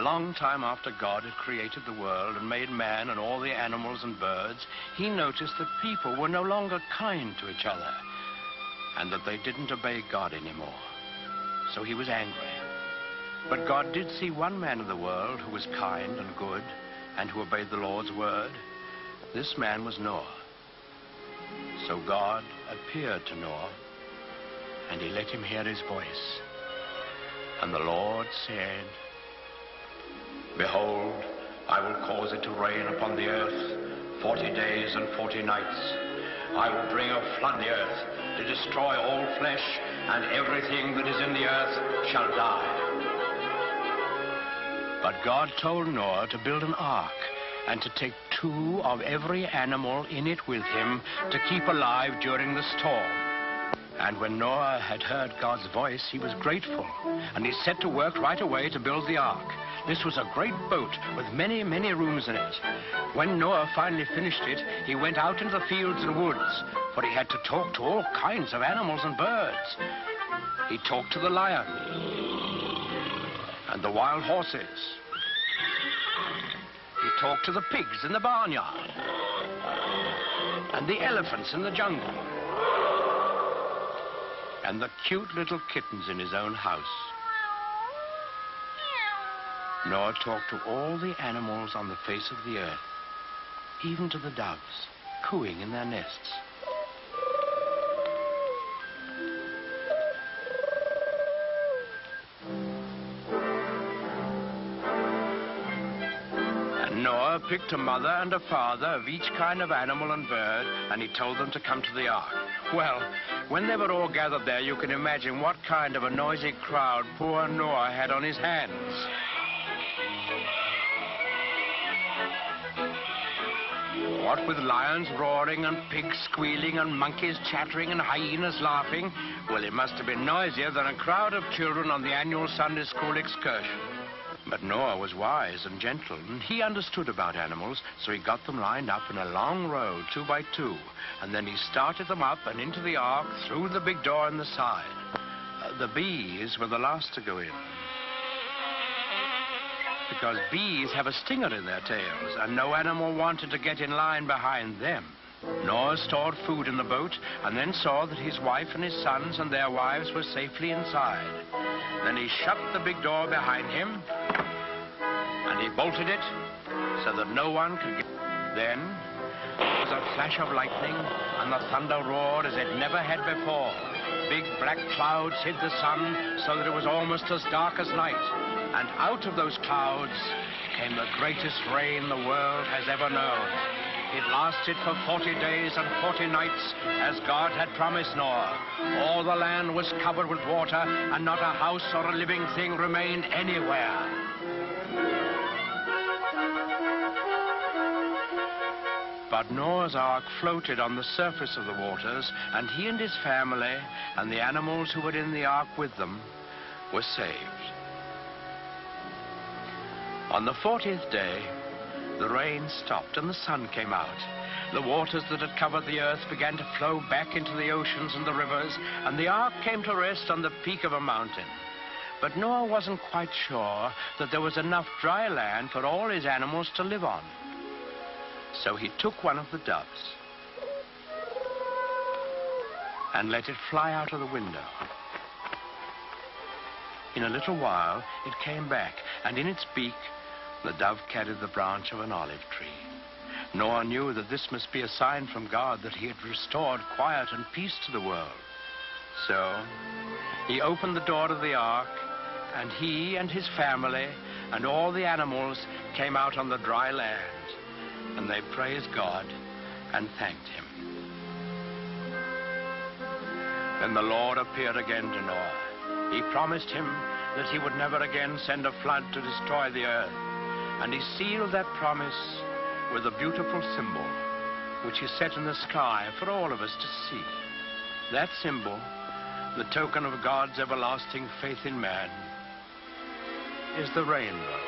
long time after God had created the world and made man and all the animals and birds, he noticed that people were no longer kind to each other and that they didn't obey God anymore. So he was angry. But God did see one man in the world who was kind and good and who obeyed the Lord's word. This man was Noah. So God appeared to Noah, and he let him hear his voice. And the Lord said, "Behold, I will cause it to rain upon the earth 40 days and 40 nights. I will bring a flood the earth to destroy all flesh, and everything that is in the earth shall die." But God told Noah to build an ark and to take 2 of every animal in it with him to keep alive during the storm. And when Noah had heard God's voice, he was grateful, and he set to work right away to build the ark. This was a great boat with many, many rooms in it. When Noah finally finished it, he went out into the fields and woods, for he had to talk to all kinds of animals and birds. He talked to the lion and the wild horses. He talked to the pigs in the barnyard and the elephants in the jungle and the cute little kittens in his own house. Noah talked to all the animals on the face of the earth, even to the doves, cooing in their nests. And Noah picked a mother and a father of each kind of animal and bird, and he told them to come to the ark. Well, when they were all gathered there, you can imagine what kind of a noisy crowd poor Noah had on his hands. What with lions roaring and pigs squealing and monkeys chattering and hyenas laughing, well, it must have been noisier than a crowd of children on the annual Sunday school excursion. But Noah was wise and gentle, and he understood about animals, so he got them lined up in a long row, 2 by 2, and then he started them up and into the ark through the big door in the side. The bees were the last to go in, because bees have a stinger in their tails, and no animal wanted to get in line behind them. Noah stored food in the boat, and then saw that his wife and his sons and their wives were safely inside. Then he shut the big door behind him, and he bolted it so that no one could get. Then there was a flash of lightning, and the thunder roared as it never had before. Big black clouds hid the sun so that it was almost as dark as night. And out of those clouds came the greatest rain the world has ever known. It lasted for 40 days and 40 nights, as God had promised Noah. All the land was covered with water, and not a house or a living thing remained anywhere. But Noah's ark floated on the surface of the waters, and he and his family and the animals who were in the ark with them were saved. On the 40th day, the rain stopped and the sun came out. The waters that had covered the earth began to flow back into the oceans and the rivers, and the ark came to rest on the peak of a mountain. But Noah wasn't quite sure that there was enough dry land for all his animals to live on. So he took one of the doves and let it fly out of the window. In a little while, it came back, and in its beak, the dove carried the branch of an olive tree. Noah knew that this must be a sign from God that he had restored quiet and peace to the world. So he opened the door of the ark, and he and his family and all the animals came out on the dry land, and they praised God and thanked him. Then the Lord appeared again to Noah. He promised him that he would never again send a flood to destroy the earth. And he sealed that promise with a beautiful symbol, which he set in the sky for all of us to see. That symbol, the token of God's everlasting faith in man, is the rainbow.